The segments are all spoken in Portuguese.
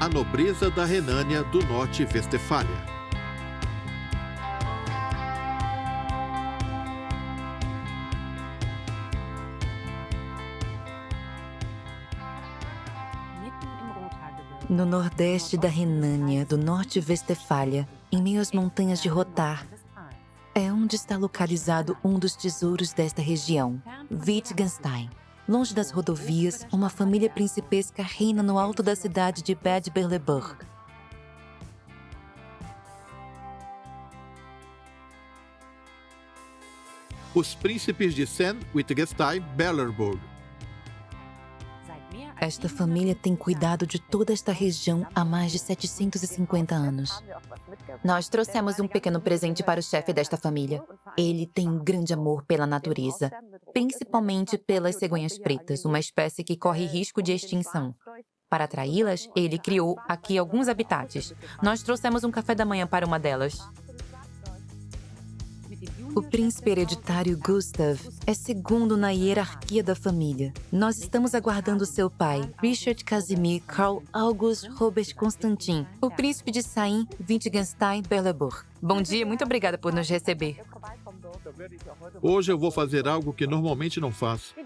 A nobreza da Renânia do Norte-Westfália. No nordeste da Renânia, do Norte-Westfália, em meio às montanhas de Rotar, é onde está localizado um dos tesouros desta região, Wittgenstein. Longe das rodovias, uma família principesca reina no alto da cidade de Bad Berleburg. Os príncipes de Sayn-Wittgenstein-Berleburg. Esta família tem cuidado de toda esta região há mais de 750 anos. Nós trouxemos um pequeno presente para o chefe desta família. Ele tem um grande amor pela natureza, principalmente pelas cegonhas pretas, uma espécie que corre risco de extinção. Para atraí-las, ele criou aqui alguns habitats. Nós trouxemos um café da manhã para uma delas. O príncipe hereditário Gustav é segundo na hierarquia da família. Nós estamos aguardando seu pai, Richard Casimir Karl August Robert Constantin, o príncipe de Sayn-Wittgenstein-Berleburg. Bom dia, muito obrigada por nos receber. Hoje eu vou fazer algo que normalmente não faço.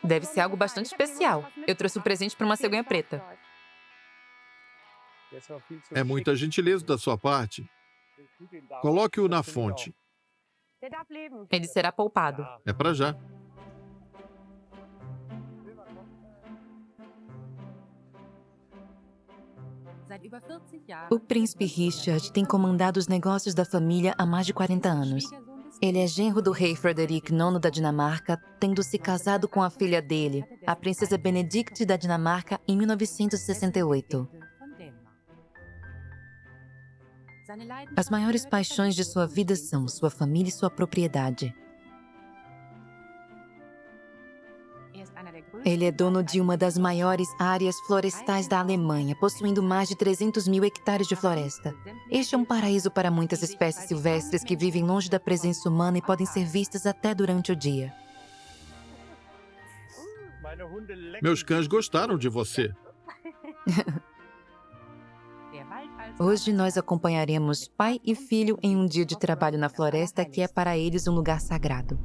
Deve ser algo bastante especial. Eu trouxe um presente para uma cegonha preta. É muita gentileza da sua parte. Coloque-o na fonte. Ele será poupado. É para já. O príncipe Richard tem comandado os negócios da família há mais de 40 anos. Ele é genro do rei Frederic IX da Dinamarca, tendo se casado com a filha dele, a princesa Benedicte da Dinamarca, em 1968. As maiores paixões de sua vida são sua família e sua propriedade. Ele é dono de uma das maiores áreas florestais da Alemanha, possuindo mais de 300 mil hectares de floresta. Este é um paraíso para muitas espécies silvestres que vivem longe da presença humana e podem ser vistas até durante o dia. Meus cães gostaram de você. Hoje nós acompanharemos pai e filho em um dia de trabalho na floresta que é para eles um lugar sagrado.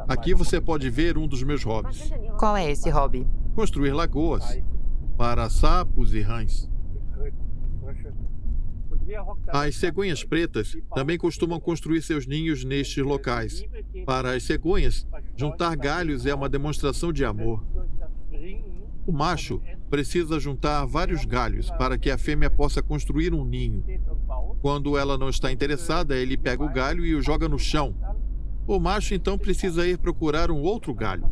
Aqui você pode ver um dos meus hobbies. Qual é esse hobby? Construir lagoas para sapos e rãs. As cegonhas pretas também costumam construir seus ninhos nestes locais. Para as cegonhas, juntar galhos é uma demonstração de amor. O macho precisa juntar vários galhos para que a fêmea possa construir um ninho. Quando ela não está interessada, ele pega o galho e o joga no chão. O macho então precisa ir procurar um outro galho.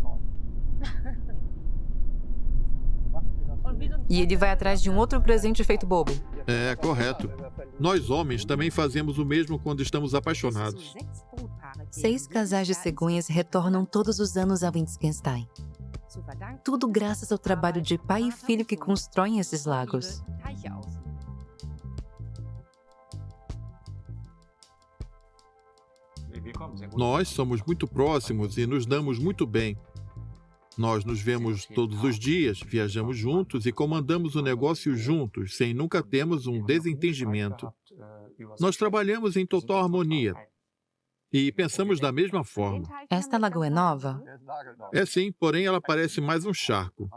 E ele vai atrás de um outro presente feito bobo. É, correto. Nós homens também fazemos o mesmo quando estamos apaixonados. 6 casais de cegonhas retornam todos os anos a Wittgenstein. Tudo graças ao trabalho de pai e filho que constroem esses lagos. Nós somos muito próximos e nos damos muito bem. Nós nos vemos todos os dias, viajamos juntos e comandamos o negócio juntos, sem nunca termos um desentendimento. Nós trabalhamos em total harmonia e pensamos da mesma forma. Esta lagoa é nova? É sim, porém ela parece mais um charco.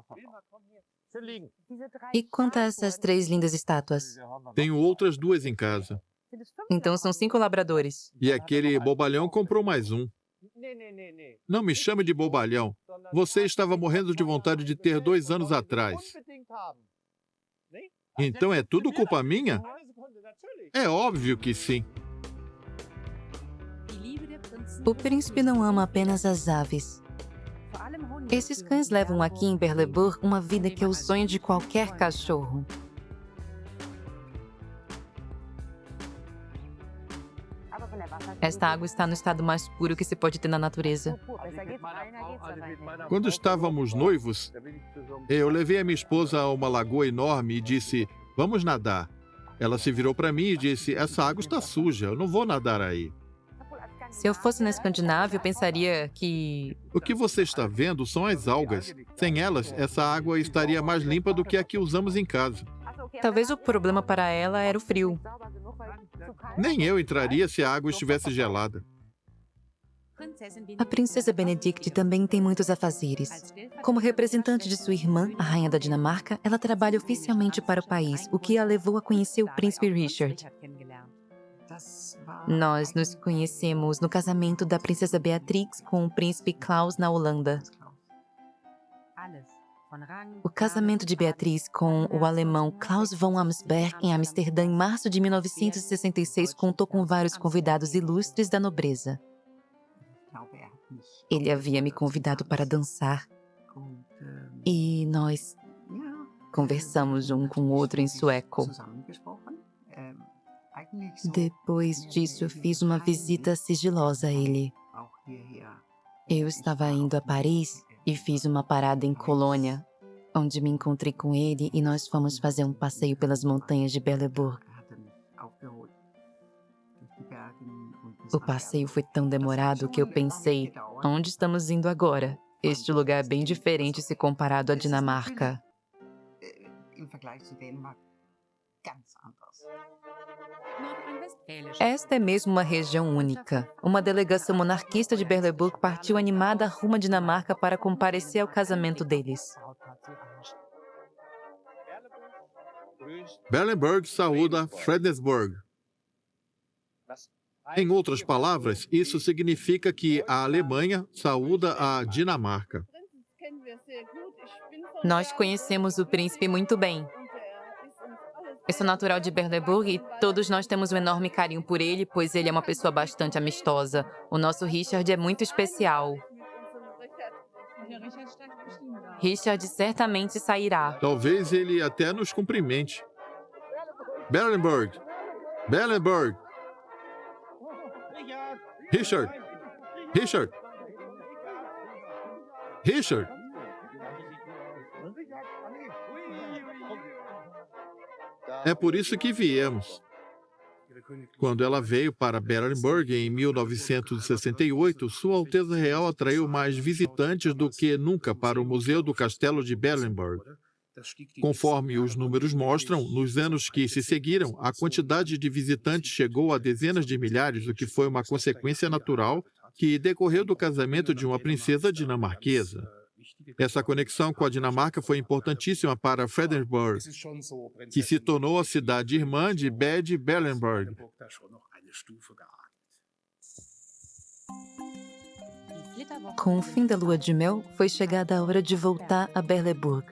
E quanto a essas 3 lindas estátuas? Tenho outras 2 em casa. Então são 5 labradores. E aquele bobalhão comprou mais um. Não me chame de bobalhão. Você estava morrendo de vontade de ter 2 anos atrás. Então é tudo culpa minha? É óbvio que sim. O príncipe não ama apenas as aves. Esses cães levam aqui em Berleburg uma vida que é o sonho de qualquer cachorro. Esta água está no estado mais puro que se pode ter na natureza. Quando estávamos noivos, eu levei a minha esposa a uma lagoa enorme e disse, vamos nadar. Ela se virou para mim e disse, essa água está suja, eu não vou nadar aí. Se eu fosse na Escandinávia, eu pensaria que... O que você está vendo são as algas. Sem elas, essa água estaria mais limpa do que a que usamos em casa. Talvez o problema para ela era o frio. Nem eu entraria se a água estivesse gelada. A princesa Benedict também tem muitos afazeres. Como representante de sua irmã, a rainha da Dinamarca, ela trabalha oficialmente para o país, o que a levou a conhecer o príncipe Richard. Nós nos conhecemos no casamento da princesa Beatrix com o príncipe Klaus na Holanda. O casamento de Beatriz com o alemão Klaus von Amsberg em Amsterdã em março de 1966 contou com vários convidados ilustres da nobreza. Ele havia me convidado para dançar e nós conversamos um com o outro em sueco. Depois disso, eu fiz uma visita sigilosa a ele. Eu estava indo a Paris e fiz uma parada em Colônia, onde me encontrei com ele e nós fomos fazer um passeio pelas montanhas de Beleburg. O passeio foi tão demorado que eu pensei, onde estamos indo agora? Este lugar é bem diferente se comparado à Dinamarca. Esta é mesmo uma região única. Uma delegação monarquista de Beleburg partiu animada rumo à Dinamarca para comparecer ao casamento deles. Beleburg saúda Fredensborg. Em outras palavras, isso significa que a Alemanha saúda a Dinamarca. Nós conhecemos o príncipe muito bem. Eu sou natural de Beleburg e todos nós temos um enorme carinho por ele, pois ele é uma pessoa bastante amistosa. O nosso Richard é muito especial. Richard certamente sairá. Talvez ele até nos cumprimente. Beleburg! Beleburg! Richard! Richard! Richard! É por isso que viemos. Quando ela veio para Beleburg em 1968, Sua Alteza Real atraiu mais visitantes do que nunca para o Museu do Castelo de Beleburg. Conforme os números mostram, nos anos que se seguiram, a quantidade de visitantes chegou a dezenas de milhares, o que foi uma consequência natural que decorreu do casamento de uma princesa dinamarquesa. Essa conexão com a Dinamarca foi importantíssima para Fredensborg, que se tornou a cidade irmã de Bad Beleburg. Com o fim da lua de mel, foi chegada a hora de voltar a Beleburg.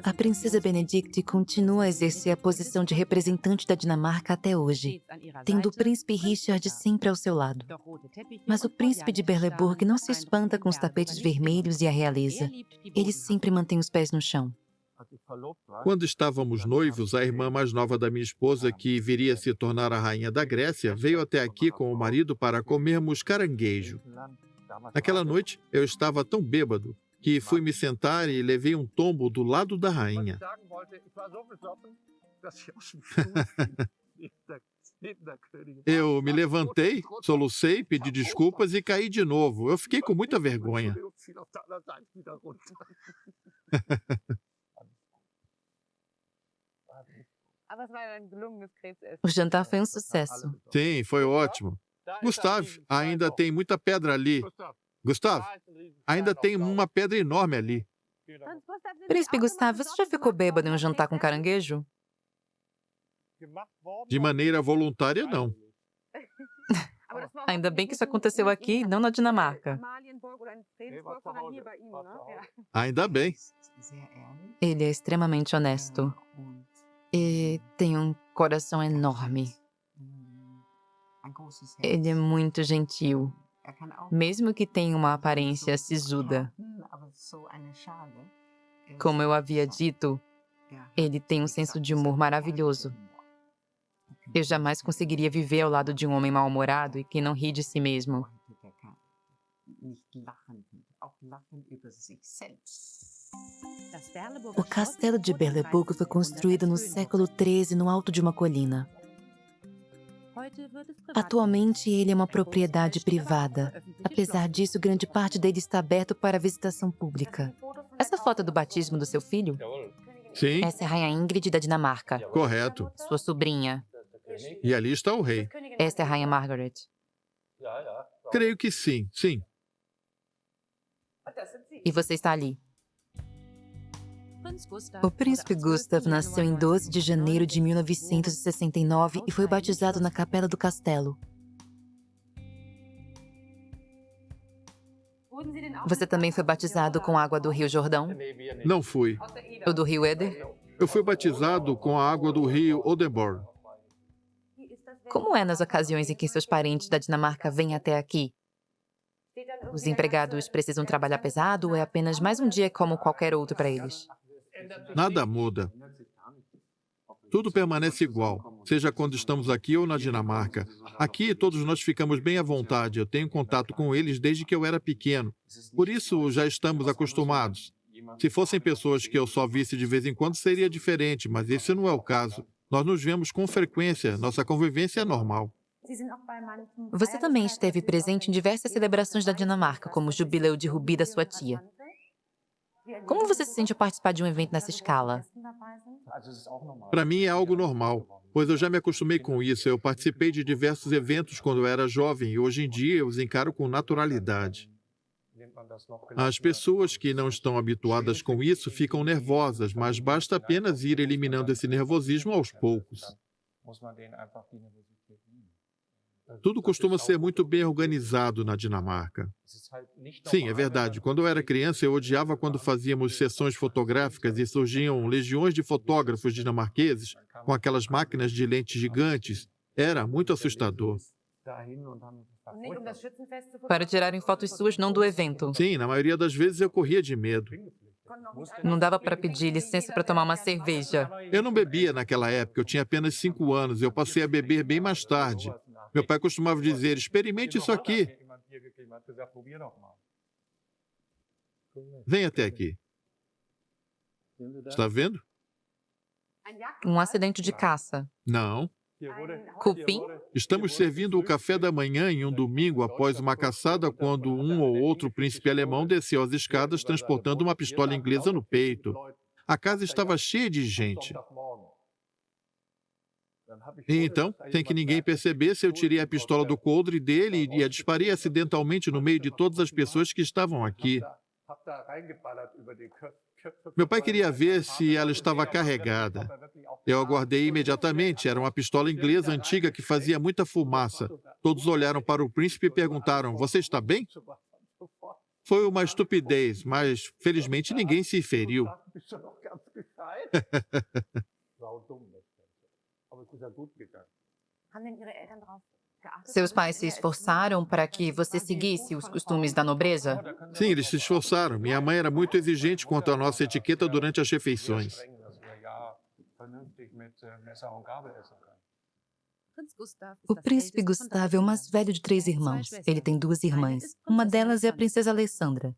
A princesa Benedict continua a exercer a posição de representante da Dinamarca até hoje, tendo o príncipe Richard sempre ao seu lado. Mas o príncipe de Beleburg não se espanta com os tapetes vermelhos e a realeza. Ele sempre mantém os pés no chão. Quando estávamos noivos, a irmã mais nova da minha esposa, que viria se tornar a rainha da Grécia, veio até aqui com o marido para comermos caranguejo. Naquela noite, eu estava tão bêbado que fui me sentar e levei um tombo do lado da rainha. Eu me levantei, solucei, pedi desculpas e caí de novo. Eu fiquei com muita vergonha. O jantar foi um sucesso. Sim, foi ótimo. Gustavo, ainda tem muita pedra ali. Gustavo, ainda tem uma pedra enorme ali. Príncipe Gustavo, você já ficou bêbado em um jantar com caranguejo? De maneira voluntária, não. Ainda bem que isso aconteceu aqui, não na Dinamarca. Ainda bem. Ele é extremamente honesto. E tem um coração enorme. Ele é muito gentil, mesmo que tenha uma aparência sisuda. Como eu havia dito, ele tem um senso de humor maravilhoso. Eu jamais conseguiria viver ao lado de um homem mal-humorado e que não ri de si mesmo. O castelo de Berleburg foi construído no século XIII no alto de uma colina. Atualmente, ele é uma propriedade privada. Apesar disso, grande parte dele está aberto para visitação pública. Essa foto é do batismo do seu filho? Sim, Essa é a Rainha Ingrid da Dinamarca, correto. sua sobrinha. E ali está o rei. Esta é a Rainha Margaret. Creio que sim, sim. E você está ali. O príncipe Gustav nasceu em 12 de janeiro de 1969 e foi batizado na capela do castelo. Você também foi batizado com água do Rio Jordão? Não fui. Ou do Rio Eder? Eu fui batizado com a água do rio Odenborn. Como é nas ocasiões em que seus parentes da Dinamarca vêm até aqui? Os empregados precisam trabalhar pesado ou é apenas mais um dia como qualquer outro para eles? Nada muda. Tudo permanece igual, seja quando estamos aqui ou na Dinamarca. Aqui, todos nós ficamos bem à vontade. Eu tenho contato com eles desde que eu era pequeno. Por isso, já estamos acostumados. Se fossem pessoas que eu só visse de vez em quando, seria diferente, mas esse não é o caso. Nós nos vemos com frequência. Nossa convivência é normal. Você também esteve presente em diversas celebrações da Dinamarca, como o jubileu de Rubi da sua tia. Como você se sente ao participar de um evento nessa escala? Para mim é algo normal, pois eu já me acostumei com isso. Eu participei de diversos eventos quando eu era jovem e hoje em dia eu os encaro com naturalidade. As pessoas que não estão habituadas com isso ficam nervosas, mas basta apenas ir eliminando esse nervosismo aos poucos. Tudo costuma ser muito bem organizado na Dinamarca. Sim, é verdade. Quando eu era criança, eu odiava quando fazíamos sessões fotográficas e surgiam legiões de fotógrafos dinamarqueses com aquelas máquinas de lentes gigantes. Era muito assustador. Para tirarem fotos suas, não do evento. Sim, na maioria das vezes eu corria de medo. Não dava para pedir licença para tomar uma cerveja. Eu não bebia naquela época, eu tinha apenas 5 anos. Eu passei a beber bem mais tarde. Meu pai costumava dizer, experimente isso aqui. Vem até aqui. Está vendo? Um acidente de caça. Não. Cupim? Estamos servindo o café da manhã em um domingo após uma caçada quando um ou outro príncipe alemão desceu as escadas transportando uma pistola inglesa no peito. A casa estava cheia de gente. E então, sem que ninguém percebesse, eu tirei a pistola do coldre dele e a disparei acidentalmente no meio de todas as pessoas que estavam aqui. Meu pai queria ver se ela estava carregada. Eu aguardei imediatamente. Era uma pistola inglesa antiga que fazia muita fumaça. Todos olharam para o príncipe e perguntaram, você está bem? Foi uma estupidez, mas felizmente ninguém se feriu. Seus pais se esforçaram para que você seguisse os costumes da nobreza? Sim, eles se esforçaram. Minha mãe era muito exigente quanto à nossa etiqueta durante as refeições. O príncipe Gustav é o mais velho de 3 irmãos. Ele tem 2 irmãs. Uma delas é a princesa Alessandra.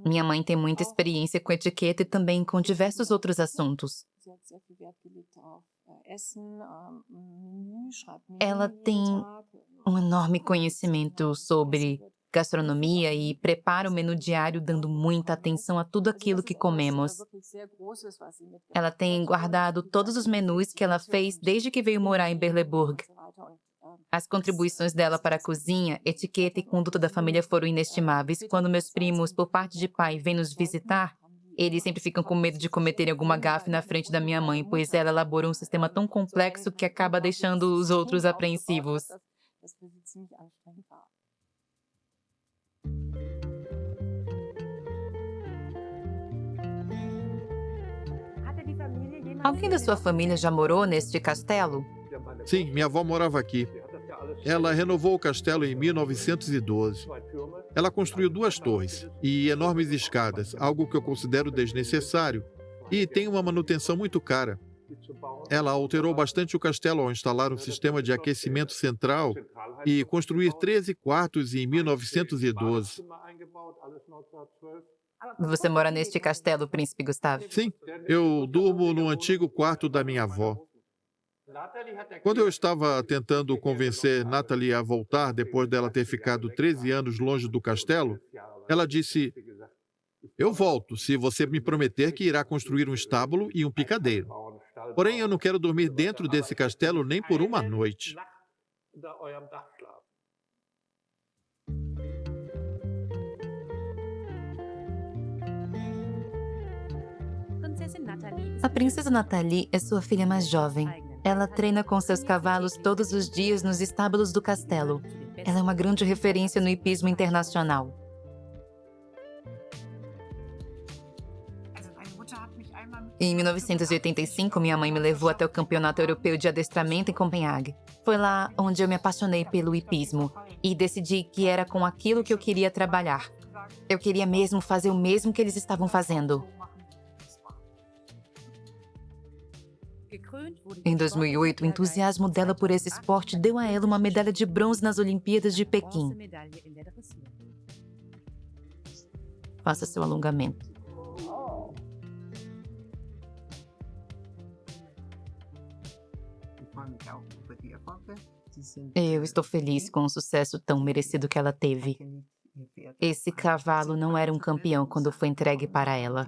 Minha mãe tem muita experiência com etiqueta e também com diversos outros assuntos. Ela tem um enorme conhecimento sobre gastronomia e prepara o menu diário dando muita atenção a tudo aquilo que comemos. Ela tem guardado todos os menus que ela fez desde que veio morar em Berleburg. As contribuições dela para a cozinha, etiqueta e conduta da família foram inestimáveis. Quando meus primos, por parte de pai, vêm nos visitar, eles sempre ficam com medo de cometerem alguma gafe na frente da minha mãe, pois ela elaborou um sistema tão complexo que acaba deixando os outros apreensivos. Alguém da sua família já morou neste castelo? Sim, minha avó morava aqui. Ela renovou o castelo em 1912. Ela construiu 2 torres e enormes escadas, algo que eu considero desnecessário, e tem uma manutenção muito cara. Ela alterou bastante o castelo ao instalar um sistema de aquecimento central e construir 13 quartos em 1912. Você mora neste castelo, Príncipe Gustavo? Sim, eu durmo no antigo quarto da minha avó. Quando eu estava tentando convencer Natalie a voltar depois dela ter ficado 13 anos longe do castelo, ela disse: "Eu volto se você me prometer que irá construir um estábulo e um picadeiro. Porém, eu não quero dormir dentro desse castelo nem por uma noite." A princesa Nathalie é sua filha mais jovem. Ela treina com seus cavalos todos os dias nos estábulos do castelo. Ela é uma grande referência no hipismo internacional. Em 1985, minha mãe me levou até o Campeonato Europeu de Adestramento em Copenhague. Foi lá onde eu me apaixonei pelo hipismo e decidi que era com aquilo que eu queria trabalhar. Eu queria mesmo fazer o mesmo que eles estavam fazendo. Em 2008, o entusiasmo dela por esse esporte deu a ela uma medalha de bronze nas Olimpíadas de Pequim. Faça seu alongamento. Eu estou feliz com o sucesso tão merecido que ela teve. Esse cavalo não era um campeão quando foi entregue para ela.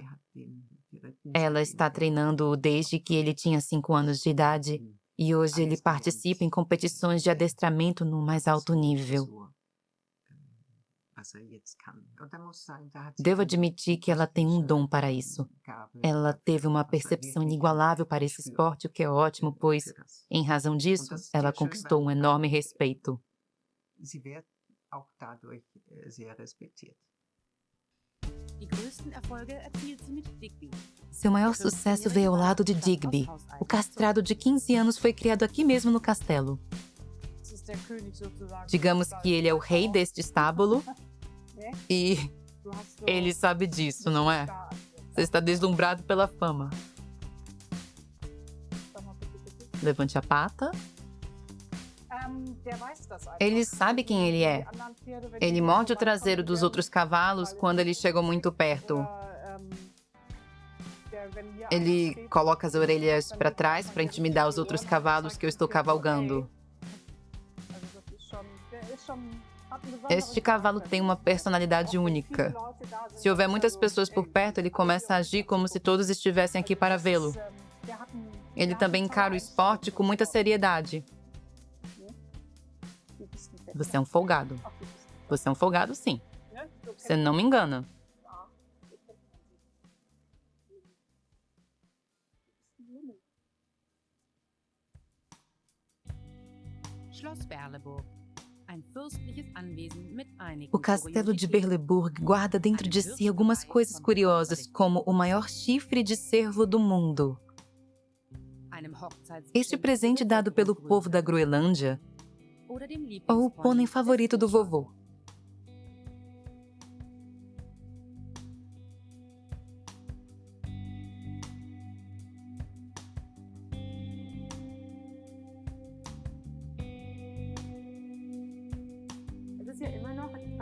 Ela está treinando desde que ele tinha 5 anos de idade e hoje ele participa em competições de adestramento no mais alto nível. Devo admitir que ela tem um dom para isso. Ela teve uma percepção inigualável para esse esporte, o que é ótimo, pois, em razão disso, ela conquistou um enorme respeito. Seu maior sucesso veio ao lado de Digby. O castrado de 15 anos foi criado aqui mesmo no castelo. Digamos que ele é o rei deste estábulo e ele sabe disso, não é? Você está deslumbrado pela fama. Levante a pata. Ele sabe quem ele é. Ele morde o traseiro dos outros cavalos quando eles chegam muito perto. Ele coloca as orelhas para trás para intimidar os outros cavalos que eu estou cavalgando. Este cavalo tem uma personalidade única. Se houver muitas pessoas por perto, ele começa a agir como se todos estivessem aqui para vê-lo. Ele também encara o esporte com muita seriedade. Você é um folgado. Você é um folgado, sim. Você não me engana. O castelo de Berleburg guarda dentro de si algumas coisas curiosas, como o maior chifre de cervo do mundo. Este presente dado pelo povo da Groenlândia ou o pônei favorito do vovô.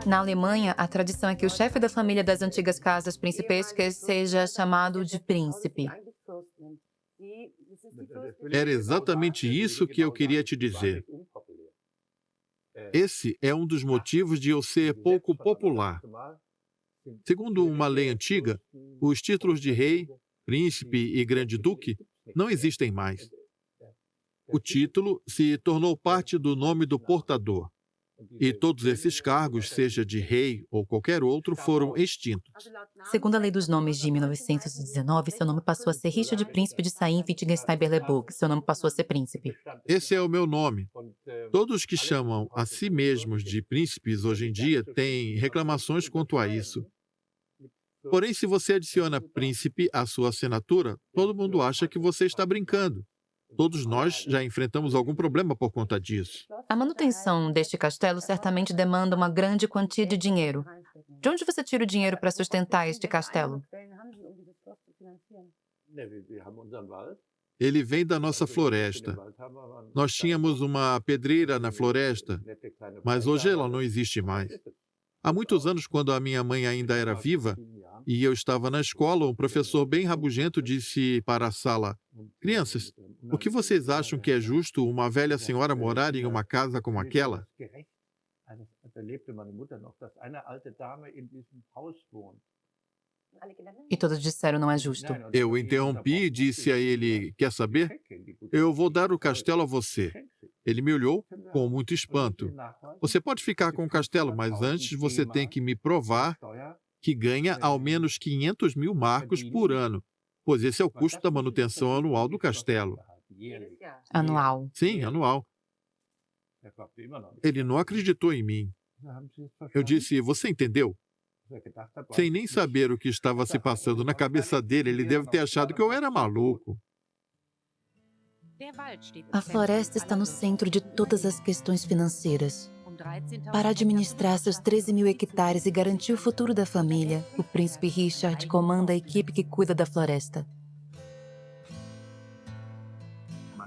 Na Alemanha, a tradição é que o chefe da família das antigas casas principescas seja chamado de príncipe. Era exatamente isso que eu queria te dizer. Esse é um dos motivos de eu ser pouco popular. Segundo uma lei antiga, os títulos de rei, príncipe e grande-duque não existem mais. O título se tornou parte do nome do portador. E todos esses cargos, seja de rei ou qualquer outro, foram extintos. Segundo a Lei dos Nomes de 1919, seu nome passou a ser Richard Príncipe de Sayn-Wittgenstein-Berleburg. Seu nome passou a ser príncipe. Esse é o meu nome. Todos que chamam a si mesmos de príncipes hoje em dia têm reclamações quanto a isso. Porém, se você adiciona príncipe à sua assinatura, todo mundo acha que você está brincando. Todos nós já enfrentamos algum problema por conta disso. A manutenção deste castelo certamente demanda uma grande quantia de dinheiro. De onde você tira o dinheiro para sustentar este castelo? Ele vem da nossa floresta. Nós tínhamos uma pedreira na floresta, mas hoje ela não existe mais. Há muitos anos, quando a minha mãe ainda era viva e eu estava na escola, um professor bem rabugento disse para a sala: "Crianças, o que vocês acham que é justo uma velha senhora morar em uma casa como aquela?" E todos disseram não é justo. Eu interrompi e disse a ele: "Quer saber? Eu vou dar o castelo a você." Ele me olhou com muito espanto. "Você pode ficar com o castelo, mas antes você tem que me provar que ganha ao menos 500 mil marcos por ano, pois esse é o custo da manutenção anual do castelo." Anual. Sim, anual. Ele não acreditou em mim. Eu disse: "Você entendeu?" Sem nem saber o que estava se passando na cabeça dele, ele deve ter achado que eu era maluco. A floresta está no centro de todas as questões financeiras. Para administrar seus 13 mil hectares e garantir o futuro da família, o príncipe Richard comanda a equipe que cuida da floresta.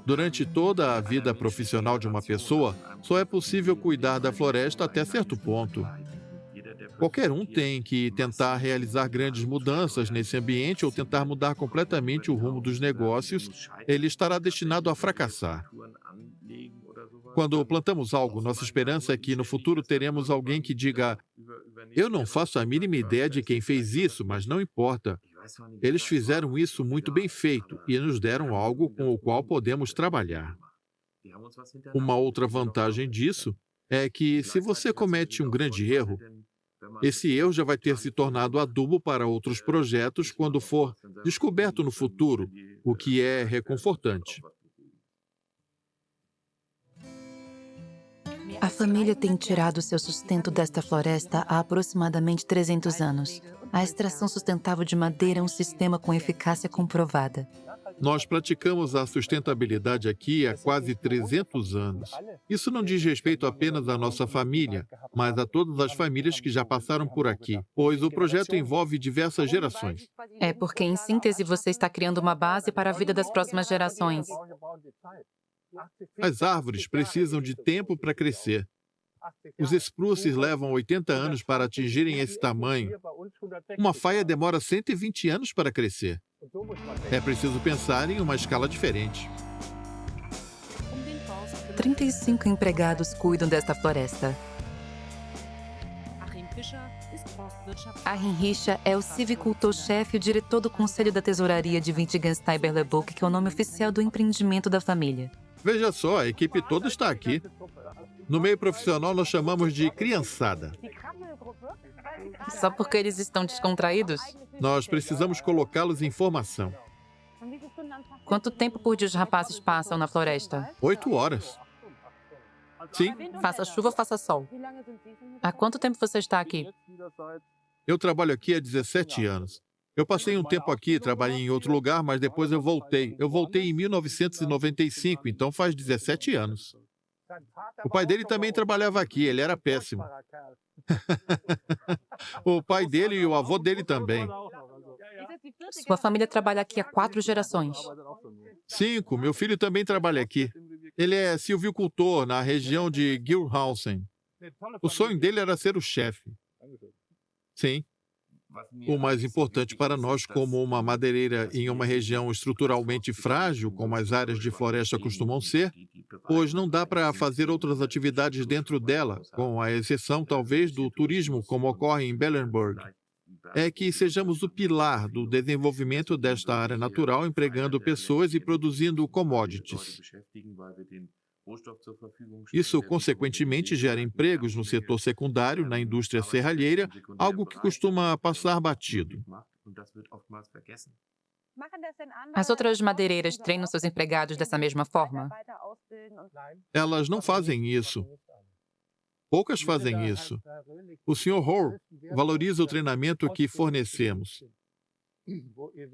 Durante toda a vida profissional de uma pessoa, só é possível cuidar da floresta até certo ponto. Qualquer um tem que tentar realizar grandes mudanças nesse ambiente ou tentar mudar completamente o rumo dos negócios, ele estará destinado a fracassar. Quando plantamos algo, nossa esperança é que no futuro teremos alguém que diga: "Eu não faço a mínima ideia de quem fez isso, mas não importa. Eles fizeram isso muito bem feito e nos deram algo com o qual podemos trabalhar." Uma outra vantagem disso é que, se você comete um grande erro, esse erro já vai ter se tornado adubo para outros projetos quando for descoberto no futuro, o que é reconfortante. A família tem tirado seu sustento desta floresta há aproximadamente 300 anos. A extração sustentável de madeira é um sistema com eficácia comprovada. Nós praticamos a sustentabilidade aqui há quase 300 anos. Isso não diz respeito apenas à nossa família, mas a todas as famílias que já passaram por aqui, pois o projeto envolve diversas gerações. É porque, em síntese, você está criando uma base para a vida das próximas gerações. As árvores precisam de tempo para crescer. Os spruces levam 80 anos para atingirem esse tamanho. Uma faia demora 120 anos para crescer. É preciso pensar em uma escala diferente. 35 empregados cuidam desta floresta. Achim Richa é o civicultor-chefe e o diretor do Conselho da Tesouraria de Wittgenstein-Berleburg, que é o nome oficial do empreendimento da família. Veja só, a equipe toda está aqui. No meio profissional, nós chamamos de criançada. Só porque eles estão descontraídos? Nós precisamos colocá-los em formação. Quanto tempo por dia os rapazes passam na floresta? 8 horas. Sim, Faça chuva, faça sol. Há quanto tempo você está aqui? eu trabalho aqui há 17 anos. Eu passei um tempo aqui, trabalhei em outro lugar, mas depois eu voltei. Eu voltei em 1995, então faz 17 anos. O pai dele também trabalhava aqui, ele era péssimo. O pai dele e o avô dele também. Sua família trabalha aqui há 4 gerações. 5, meu filho também trabalha aqui. Ele é silvicultor na região de Gilhausen. O sonho dele era ser o chefe. Sim. O mais importante para nós, como uma madeireira em uma região estruturalmente frágil, como as áreas de floresta costumam ser, pois não dá para fazer outras atividades dentro dela, com a exceção, talvez, do turismo, como ocorre em Bellenburg, é que sejamos o pilar do desenvolvimento desta área natural, empregando pessoas e produzindo commodities. Isso, consequentemente, gera empregos no setor secundário, na indústria serralheira, algo que costuma passar batido. As outras madeireiras treinam seus empregados dessa mesma forma? Elas não fazem isso. Poucas fazem isso. O Sr. Hoare valoriza o treinamento que fornecemos.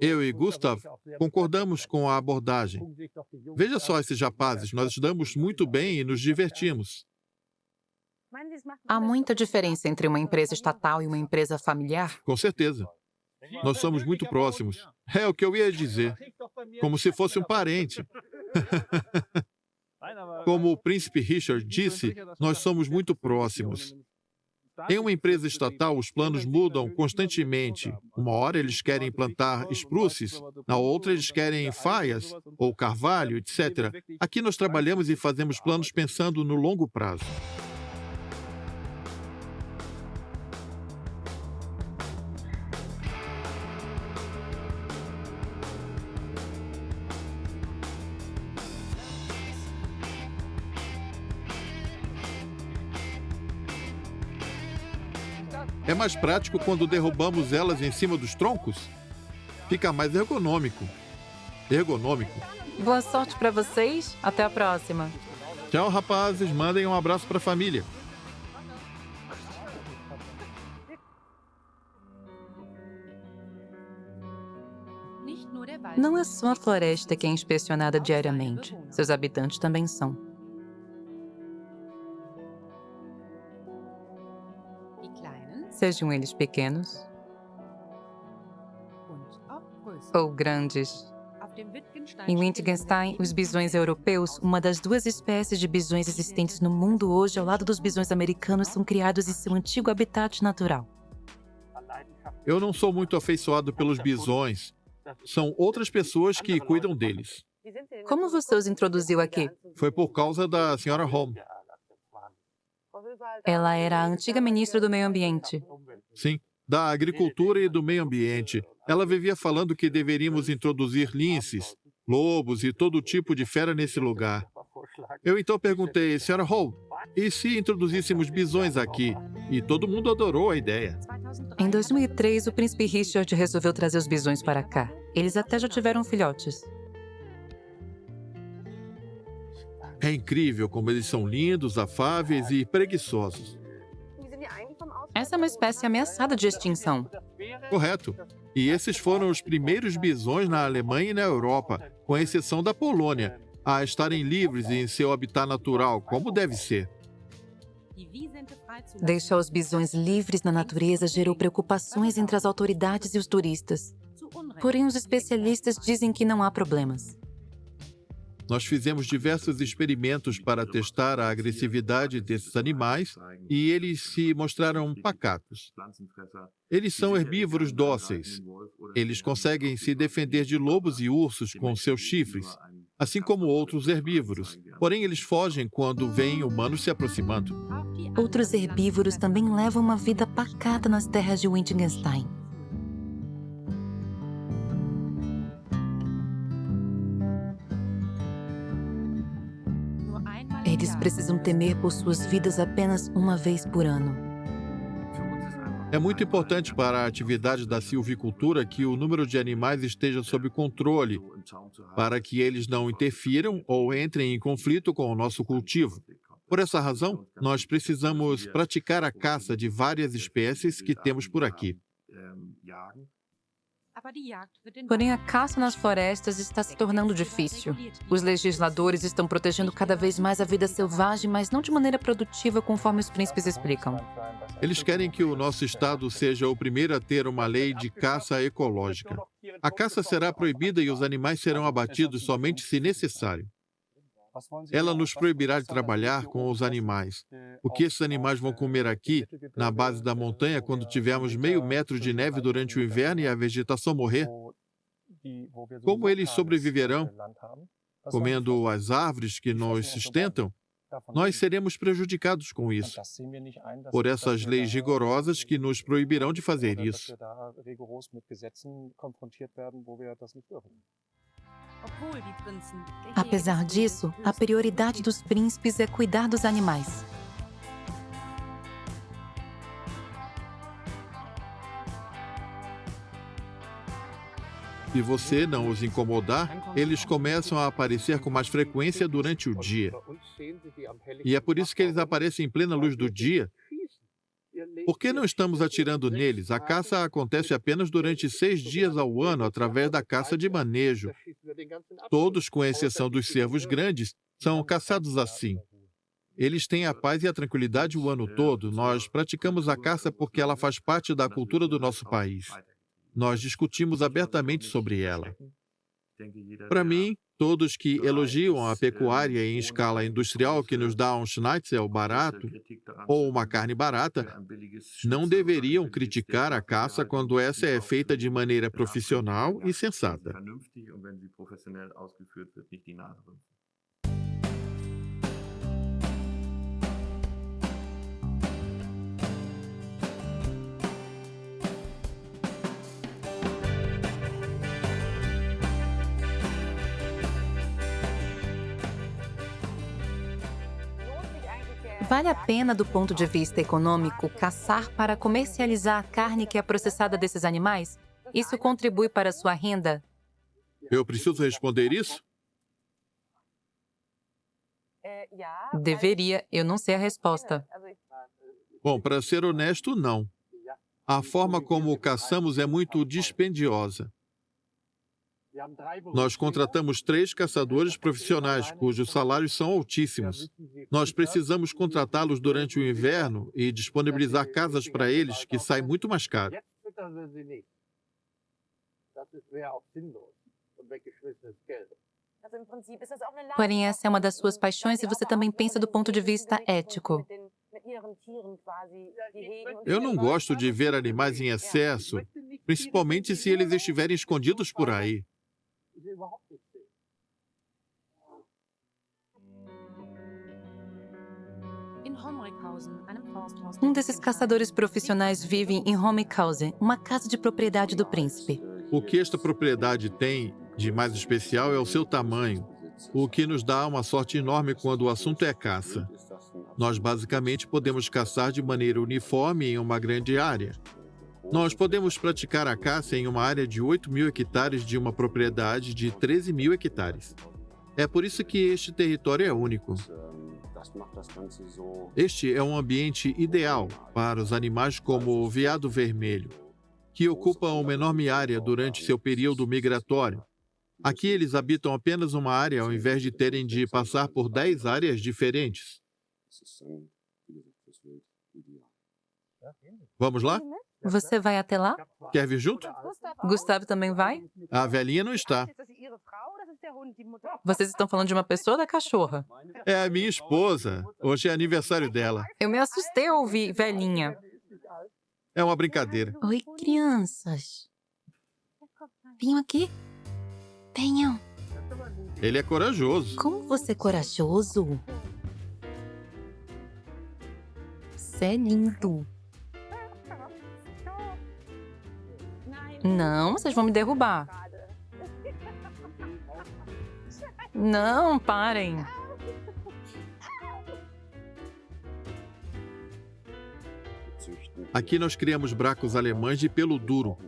Eu e Gustav concordamos com a abordagem. Veja só esses rapazes, nós estudamos muito bem e nos divertimos. Há muita diferença entre uma empresa estatal e uma empresa familiar? Com certeza. Nós somos muito próximos. É o que eu ia dizer. Como se fosse um parente. Como o príncipe Richard disse, nós somos muito próximos. Em uma empresa estatal, os planos mudam constantemente. Uma hora eles querem plantar espruces, na outra eles querem faias ou carvalho, etc. Aqui nós trabalhamos e fazemos planos pensando no longo prazo. É mais prático quando derrubamos elas em cima dos troncos? Fica mais ergonômico. Boa sorte para vocês. Até a próxima. Tchau, rapazes. Mandem um abraço para a família. Não é só a floresta que é inspecionada diariamente. Seus habitantes também são. Sejam eles pequenos ou grandes. Em Wittgenstein, os bisões europeus, uma das duas espécies de bisões existentes no mundo hoje ao lado dos bisões americanos, são criados em seu antigo habitat natural. Eu não sou muito afeiçoado pelos bisões. São outras pessoas que cuidam deles. Como você os introduziu aqui? Foi por causa da Sra. Holm. Ela era a antiga ministra do Meio Ambiente. Sim, da Agricultura e do Meio Ambiente. Ela vivia falando que deveríamos introduzir linces, lobos e todo tipo de fera nesse lugar. Eu então perguntei, Sra. Holm, e se introduzíssemos bisões aqui? E todo mundo adorou a ideia. Em 2003, o príncipe Richard resolveu trazer os bisões para cá. Eles até já tiveram filhotes. É incrível como eles são lindos, afáveis e preguiçosos. Essa é uma espécie ameaçada de extinção. Correto. E esses foram os primeiros bisões na Alemanha e na Europa, com exceção da Polônia, a estarem livres em seu habitat natural, como deve ser. Deixar os bisões livres na natureza gerou preocupações entre as autoridades e os turistas. Porém, os especialistas dizem que não há problemas. Nós fizemos diversos experimentos para testar a agressividade desses animais e eles se mostraram pacatos. Eles são herbívoros dóceis. Eles conseguem se defender de lobos e ursos com seus chifres, assim como outros herbívoros. Porém, eles fogem quando veem humanos se aproximando. Outros herbívoros também levam uma vida pacata nas terras de Wittgenstein. Eles precisam temer por suas vidas apenas uma vez por ano. É muito importante para a atividade da silvicultura que o número de animais esteja sob controle, para que eles não interfiram ou entrem em conflito com o nosso cultivo. Por essa razão, nós precisamos praticar a caça de várias espécies que temos por aqui. Porém, a caça nas florestas está se tornando difícil. Os legisladores estão protegendo cada vez mais a vida selvagem, mas não de maneira produtiva, conforme os príncipes explicam. Eles querem que o nosso estado seja o primeiro a ter uma lei de caça ecológica. A caça será proibida e os animais serão abatidos somente se necessário. Ela nos proibirá de trabalhar com os animais. O que esses animais vão comer aqui, na base da montanha, quando tivermos meio metro de neve durante o inverno e a vegetação morrer? Como eles sobreviverão? Comendo as árvores que nos sustentam? Nós seremos prejudicados com isso, por essas leis rigorosas que nos proibirão de fazer isso. Apesar disso, a prioridade dos príncipes é cuidar dos animais. Se você não os incomodar, eles começam a aparecer com mais frequência durante o dia. E é por isso que eles aparecem em plena luz do dia. Por que não estamos atirando neles? A caça acontece apenas durante 6 dias ao ano, através da caça de manejo. Todos, com exceção dos cervos grandes, são caçados assim. Eles têm a paz e a tranquilidade o ano todo. Nós praticamos a caça porque ela faz parte da cultura do nosso país. nós discutimos abertamente sobre ela. Para mim, todos que elogiam a pecuária em escala industrial que nos dá um schnitzel barato ou uma carne barata, não deveriam criticar a caça quando essa é feita de maneira profissional e sensata. Vale a pena, do ponto de vista econômico, caçar para comercializar a carne que é processada desses animais? Isso contribui para a sua renda? Eu preciso responder isso? Deveria, eu não sei a resposta. Bom, para ser honesto, não. A forma como caçamos é muito dispendiosa. Nós contratamos 3 caçadores profissionais, cujos salários são altíssimos. Nós precisamos contratá-los durante o inverno e disponibilizar casas para eles, que sai muito mais caro. Porém, essa é uma das suas paixões e você também pensa do ponto de vista ético. Eu não gosto de ver animais em excesso, principalmente se eles estiverem escondidos por aí. Um desses caçadores profissionais vive em Hommekhausen, uma casa de propriedade do príncipe. O que esta propriedade tem de mais especial é o seu tamanho, o que nos dá uma sorte enorme quando o assunto é caça. Nós basicamente podemos caçar de maneira uniforme em uma grande área. Nós podemos praticar a caça em uma área de 8.000 hectares de uma propriedade de 13.000 hectares. É por isso que este território é único. Este é um ambiente ideal para os animais como o veado vermelho, que ocupam uma enorme área durante seu período migratório. Aqui eles habitam apenas uma área ao invés de terem de passar por 10 áreas diferentes. Vamos lá? Você vai até lá? Quer vir junto? Gustavo também vai? A velhinha não está. Vocês estão falando de uma pessoa ou da cachorra? É a minha esposa. Hoje é aniversário dela. Eu me assustei ao ouvir velhinha. É uma brincadeira. Oi, crianças. Venham aqui. Venham. Ele é corajoso. Como você é corajoso. Você é lindo. Não, vocês vão me derrubar. Não, parem. Aqui nós criamos bracos alemães de pelo duro.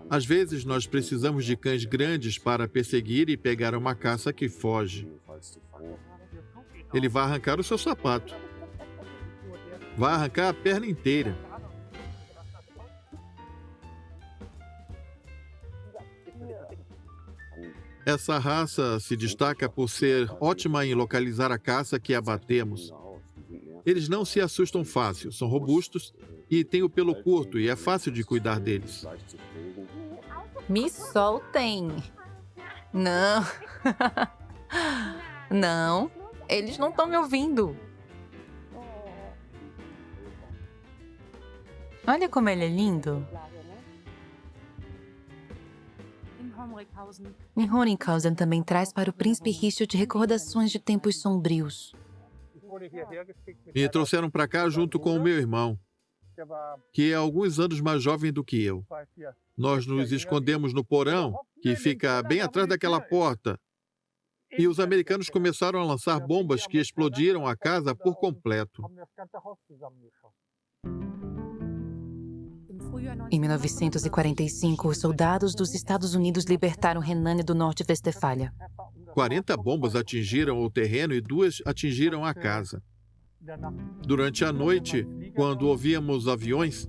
Às vezes nós precisamos de cães grandes para perseguir e pegar uma caça que foge. Ele vai arrancar o seu sapato. Vai arrancar a perna inteira. Essa raça se destaca por ser ótima em localizar a caça que abatemos. Eles não se assustam fácil, são robustos e têm o pelo curto e é fácil de cuidar deles. Me soltem. Não. Não, eles não estão me ouvindo. Olha como ele é lindo. Em Honninghausen também traz para o príncipe Richard recordações de tempos sombrios. Me trouxeram para cá junto com o meu irmão, que é alguns anos mais jovem do que eu. Nós nos escondemos no porão, que fica bem atrás daquela porta. E os americanos começaram a lançar bombas que explodiram a casa por completo. Em 1945, os soldados dos Estados Unidos libertaram Renânia do Norte-Westfália. 40 bombas atingiram o terreno e 2 atingiram a casa. Durante a noite, quando ouvíamos aviões,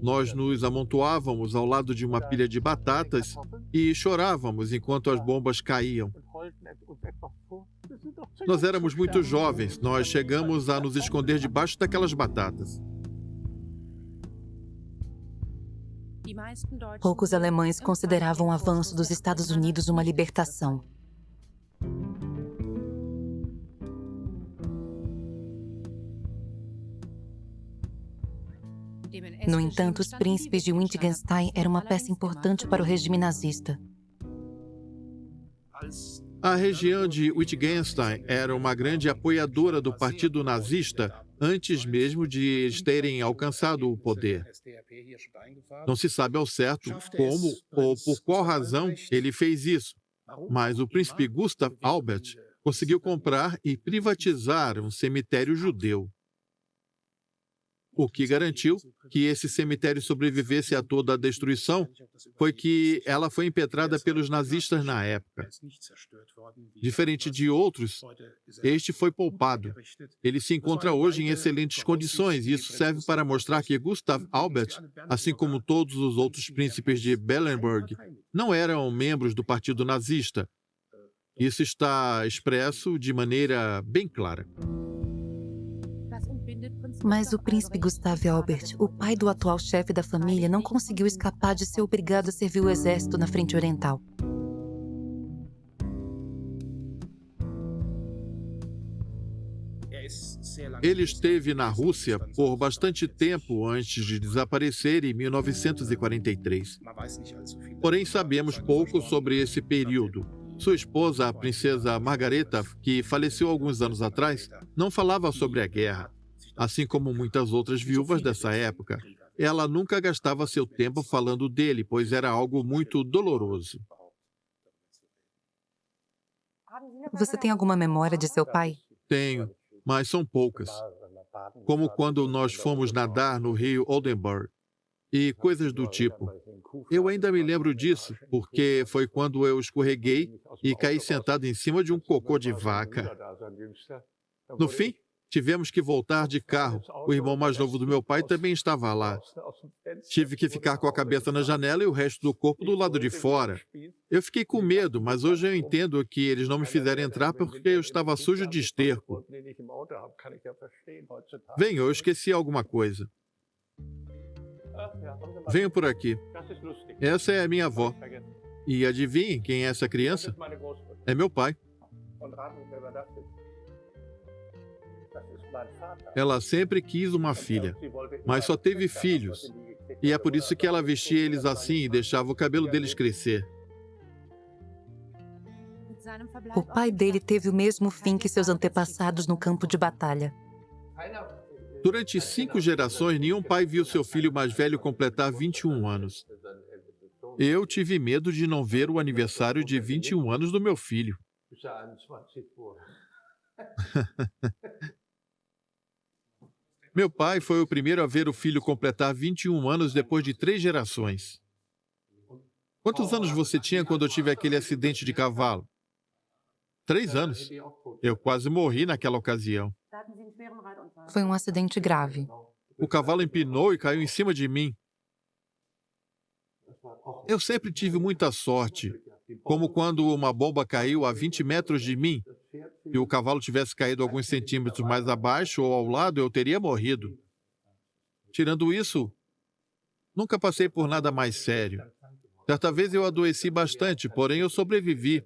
nós nos amontoávamos ao lado de uma pilha de batatas e chorávamos enquanto as bombas caíam. Nós éramos muito jovens, nós chegamos a nos esconder debaixo daquelas batatas. Poucos alemães consideravam o avanço dos Estados Unidos uma libertação. No entanto, os príncipes de Wittgenstein eram uma peça importante para o regime nazista. A região de Wittgenstein era uma grande apoiadora do partido nazista antes mesmo de eles terem alcançado o poder. Não se sabe ao certo como ou por qual razão ele fez isso, mas o príncipe Gustav Albert conseguiu comprar e privatizar um cemitério judeu, o que garantiu que esse cemitério sobrevivesse a toda a destruição foi que ela foi impetrada pelos nazistas na época. Diferente de outros, este foi poupado. Ele se encontra hoje em excelentes condições e isso serve para mostrar que Gustav Albert, assim como todos os outros príncipes de Bellenburg, não eram membros do partido nazista. Isso está expresso de maneira bem clara. Mas o príncipe Gustav Albert, o pai do atual chefe da família, não conseguiu escapar de ser obrigado a servir o exército na frente oriental. Ele esteve na Rússia por bastante tempo antes de desaparecer em 1943. Porém, sabemos pouco sobre esse período. Sua esposa, a princesa Margareta, que faleceu alguns anos atrás, não falava sobre a guerra. Assim como muitas outras viúvas dessa época, ela nunca gastava seu tempo falando dele, pois era algo muito doloroso. Você tem alguma memória de seu pai? Tenho, mas são poucas. Como quando nós fomos nadar no rio Oldenburg e coisas do tipo. Eu ainda me lembro disso, porque foi quando eu escorreguei e caí sentado em cima de um cocô de vaca. No fim, tivemos que voltar de carro. O irmão mais novo do meu pai também estava lá. Tive que ficar com a cabeça na janela e o resto do corpo do lado de fora. Eu fiquei com medo, mas hoje eu entendo que eles não me fizeram entrar porque eu estava sujo de esterco. Venha, eu esqueci alguma coisa. Venham por aqui. Essa é a minha avó. E adivinhem quem é essa criança? É meu pai. Ela sempre quis uma filha, mas só teve filhos. E é por isso que ela vestia eles assim e deixava o cabelo deles crescer. O pai dele teve o mesmo fim que seus antepassados no campo de batalha. Durante 5 gerações, nenhum pai viu seu filho mais velho completar 21 anos. Eu tive medo de não ver o aniversário de 21 anos do meu filho. Meu pai foi o primeiro a ver o filho completar 21 anos depois de 3 gerações. Quantos anos você tinha quando eu tive aquele acidente de cavalo? 3 anos. Eu quase morri naquela ocasião. Foi um acidente grave. O cavalo empinou e caiu em cima de mim. Eu sempre tive muita sorte, como quando uma bomba caiu a 20 metros de mim e o cavalo tivesse caído alguns centímetros mais abaixo ou ao lado, eu teria morrido. Tirando isso, nunca passei por nada mais sério. Certa vez eu adoeci bastante, porém eu sobrevivi,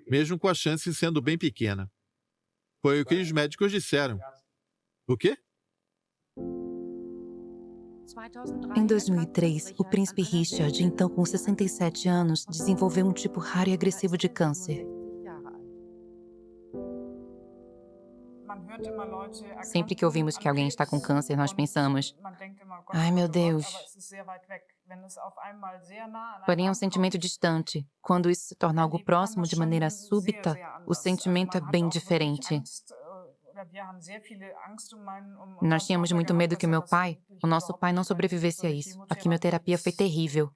mesmo com a chance sendo bem pequena. Foi o que os médicos disseram. O quê? Em 2003, o príncipe Richard, então com 67 anos, desenvolveu um tipo raro e agressivo de câncer. Sempre que ouvimos que alguém está com câncer, nós pensamos: ai, meu Deus. Porém, é um sentimento distante. Quando isso se torna algo próximo de maneira súbita, o sentimento é bem diferente. Nós tínhamos muito medo que o nosso pai, não sobrevivesse a isso. A quimioterapia foi terrível.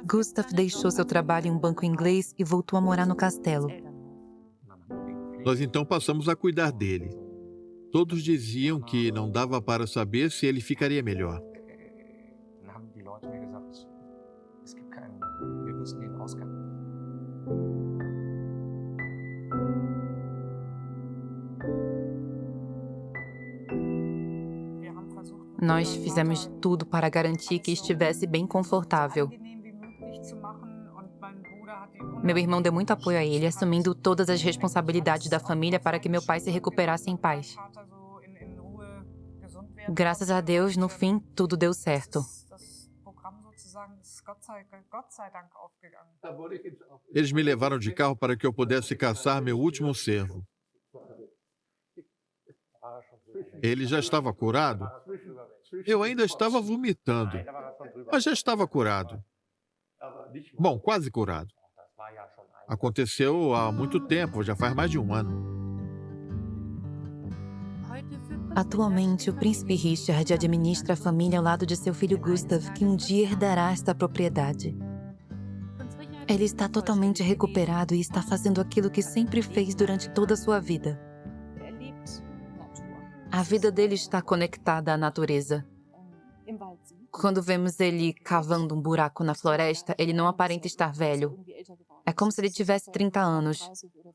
Gustav deixou seu trabalho em um banco inglês e voltou a morar no castelo. Nós então passamos a cuidar dele. Todos diziam que não dava para saber se ele ficaria melhor. Nós fizemos tudo para garantir que estivesse bem confortável. Meu irmão deu muito apoio a ele, assumindo todas as responsabilidades da família para que meu pai se recuperasse em paz. Graças a Deus, no fim, tudo deu certo. Eles me levaram de carro para que eu pudesse caçar meu último cervo. Ele já estava curado? Eu ainda estava vomitando, mas já estava curado. Bom, quase curado. Aconteceu há muito tempo, já faz mais de um ano. Atualmente, o príncipe Richard administra a família ao lado de seu filho Gustav, que um dia herdará esta propriedade. Ele está totalmente recuperado e está fazendo aquilo que sempre fez durante toda a sua vida. A vida dele está conectada à natureza. Quando vemos ele cavando um buraco na floresta, ele não aparenta estar velho. É como se ele tivesse 30 anos.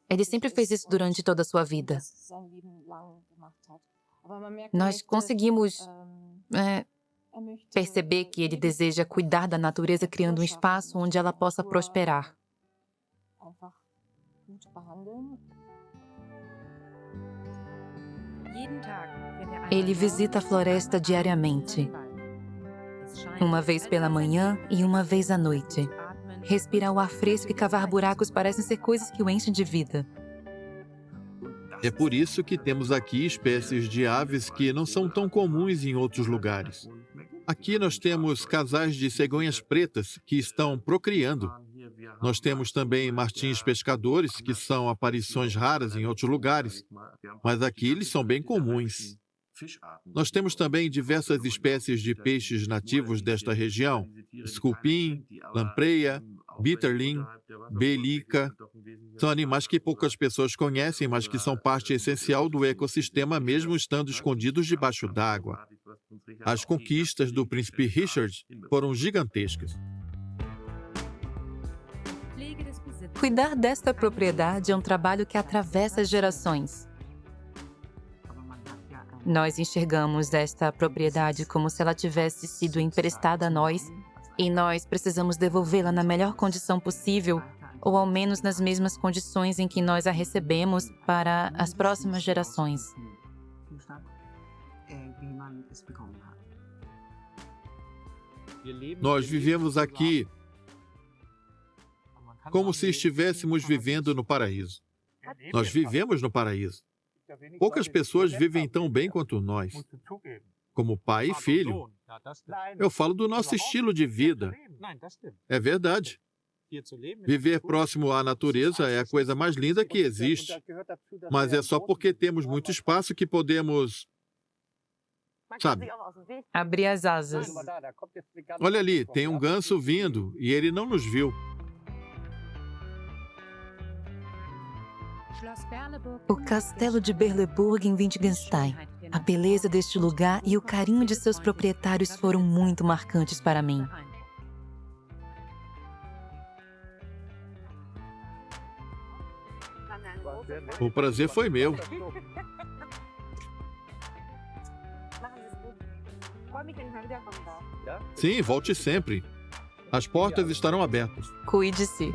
Ele sempre fez isso durante toda a sua vida. Nós conseguimos perceber que ele deseja cuidar da natureza, criando um espaço onde ela possa prosperar. Ele visita a floresta diariamente, uma vez pela manhã e uma vez à noite. Respirar o ar fresco e cavar buracos parecem ser coisas que o enchem de vida. É por isso que temos aqui espécies de aves que não são tão comuns em outros lugares. Aqui nós temos casais de cegonhas pretas que estão procriando. Nós temos também martins pescadores, que são aparições raras em outros lugares, mas aqui eles são bem comuns. Nós temos também diversas espécies de peixes nativos desta região: esculpim, lampreia, bitterling, belica. São animais que poucas pessoas conhecem, mas que são parte essencial do ecossistema, mesmo estando escondidos debaixo d'água. As conquistas do príncipe Richard foram gigantescas. Cuidar desta propriedade é um trabalho que atravessa as gerações. Nós enxergamos esta propriedade como se ela tivesse sido emprestada a nós e nós precisamos devolvê-la na melhor condição possível, ou ao menos nas mesmas condições em que nós a recebemos para as próximas gerações. Nós vivemos aqui como se estivéssemos vivendo no paraíso. Nós vivemos no paraíso. Poucas pessoas vivem tão bem quanto nós, como pai e filho. Eu falo do nosso estilo de vida. É verdade. Viver próximo à natureza é a coisa mais linda que existe. Mas é só porque temos muito espaço que podemos, sabe? Abrir as asas. Olha ali, tem um ganso vindo e ele não nos viu. O castelo de Berleburg em Wittgenstein. A beleza deste lugar e o carinho de seus proprietários foram muito marcantes para mim. O prazer foi meu. Sim, volte sempre. As portas estarão abertas. Cuide-se.